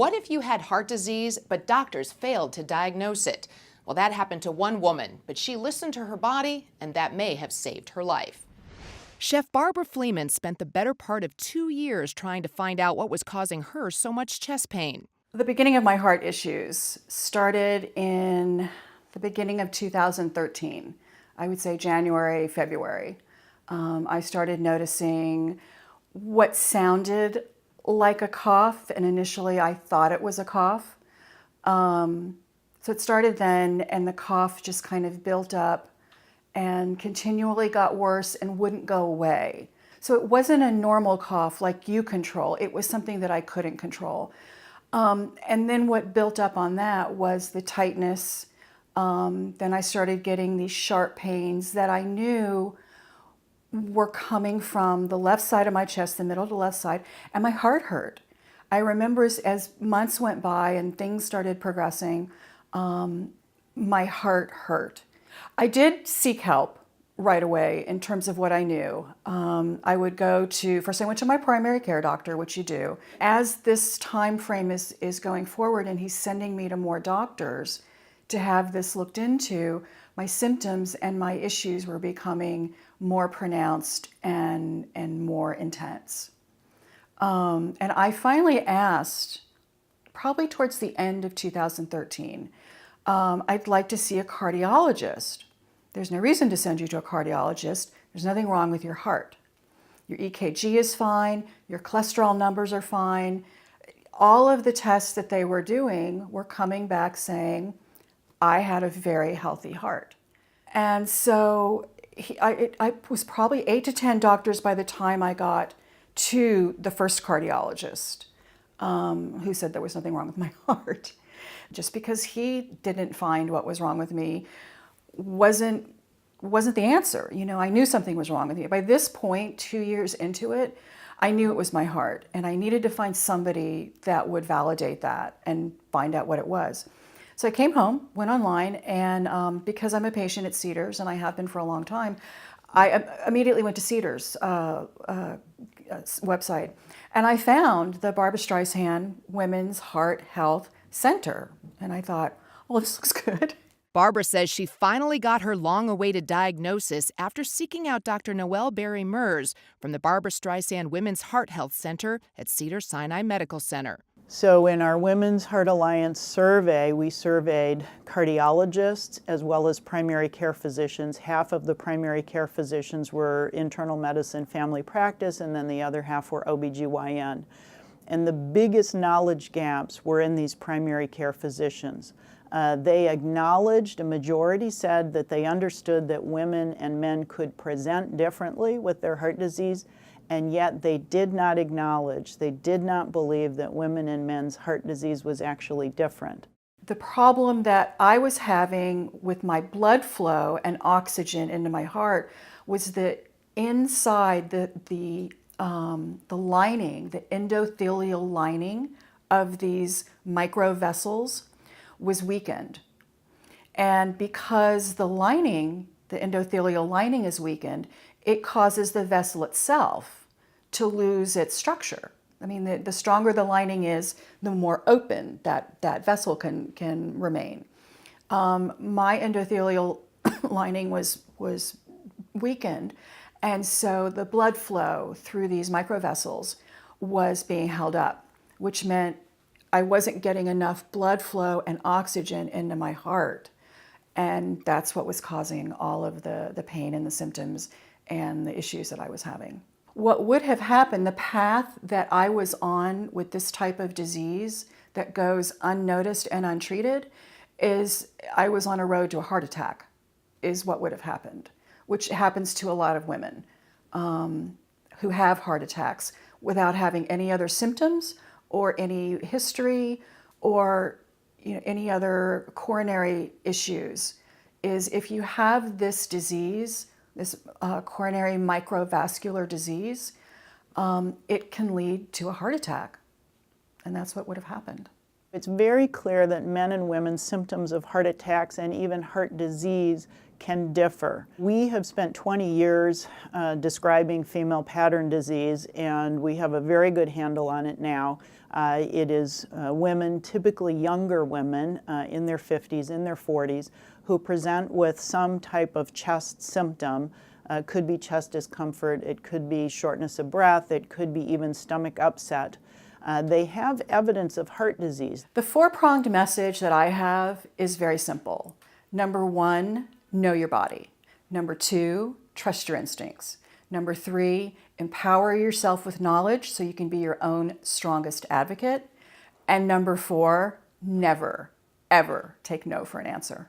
What if you had heart disease, but doctors failed to diagnose it? Well, that happened to one woman, but she listened to her body, and that may have saved her life. Chef Barbara Fleeman spent the better part of 2 years trying to find out what was causing her so much chest pain. The beginning of my heart issues started in the beginning of 2013. I would say January, February. I started noticing what sounded like a cough, and initially I thought it was a cough. So it started then, and the cough just kind of built up and continually got worse and wouldn't go away. So it wasn't a normal cough like you control. It was something that I couldn't control. And then what built up on that was the tightness. Then I started getting these sharp pains that I knew were coming from the left side of my chest, the middle to the left side, and my heart hurt. I remember as months went by and things started progressing, my heart hurt. I did seek help right away in terms of what I knew. I would go to, first I went to my primary care doctor, which you do. As this time frame is going forward and he's sending me to more doctors to have this looked into, my symptoms and my issues were becoming more pronounced and more intense. And I finally asked, probably towards the end of 2013, I'd like to see a cardiologist. There's no reason to send you to a cardiologist. There's nothing wrong with your heart. Your EKG is fine, your cholesterol numbers are fine. All of the tests that they were doing were coming back saying, I had a very healthy heart. And so I was probably 8 to 10 doctors by the time I got to the first cardiologist, who said there was nothing wrong with my heart. Just because he didn't find what was wrong with me wasn't the answer. You know, I knew something was wrong with me. By this point, 2 years into it, I knew it was my heart, and I needed to find somebody that would validate that and find out what it was. So I came home, went online, and because I'm a patient at Cedars, and I have been for a long time, I immediately went to Cedars' website, and I found the Barbara Streisand Women's Heart Health Center. And I thought, well, this looks good. Barbara says she finally got her long-awaited diagnosis after seeking out Dr. Noelle Berry-Mers from the Barbara Streisand Women's Heart Health Center at Cedars-Sinai Medical Center. So in our Women's Heart Alliance survey, we surveyed cardiologists as well as primary care physicians. Half of the primary care physicians were internal medicine family practice, and then the other half were OBGYN. And the biggest knowledge gaps were in these primary care physicians. They acknowledged, a majority said that they understood that women and men could present differently with their heart disease, and yet they did not acknowledge, they did not believe that women and men's heart disease was actually different. The problem that I was having with my blood flow and oxygen into my heart was that inside the lining, the endothelial lining of these microvessels was weakened. And because the lining, the endothelial lining is weakened, it causes the vessel itself to lose its structure. I mean, the stronger the lining is, the more open that vessel can remain. My endothelial lining was weakened, and so the blood flow through these microvessels was being held up, which meant I wasn't getting enough blood flow and oxygen into my heart. And that's what was causing all of the pain and the symptoms and the issues that I was having. What would have happened, the path that I was on with this type of disease that goes unnoticed and untreated, is I was on a road to a heart attack, is what would have happened, which happens to a lot of women who have heart attacks without having any other symptoms or any history or any other coronary issues. Is if you have this disease, this coronary microvascular disease, it can lead to a heart attack. And that's what would have happened. It's very clear that men and women's symptoms of heart attacks and even heart disease can differ. We have spent 20 years describing female pattern disease, and we have a very good handle on it now. It is women, typically younger women in their 50s, in their 40s, who present with some type of chest symptom. Could be chest discomfort, it could be shortness of breath, it could be even stomach upset. They have evidence of heart disease. The four-pronged message that I have is very simple. Number one, know your body. Number two, trust your instincts. Number three, empower yourself with knowledge so you can be your own strongest advocate. And number four, never, ever take no for an answer.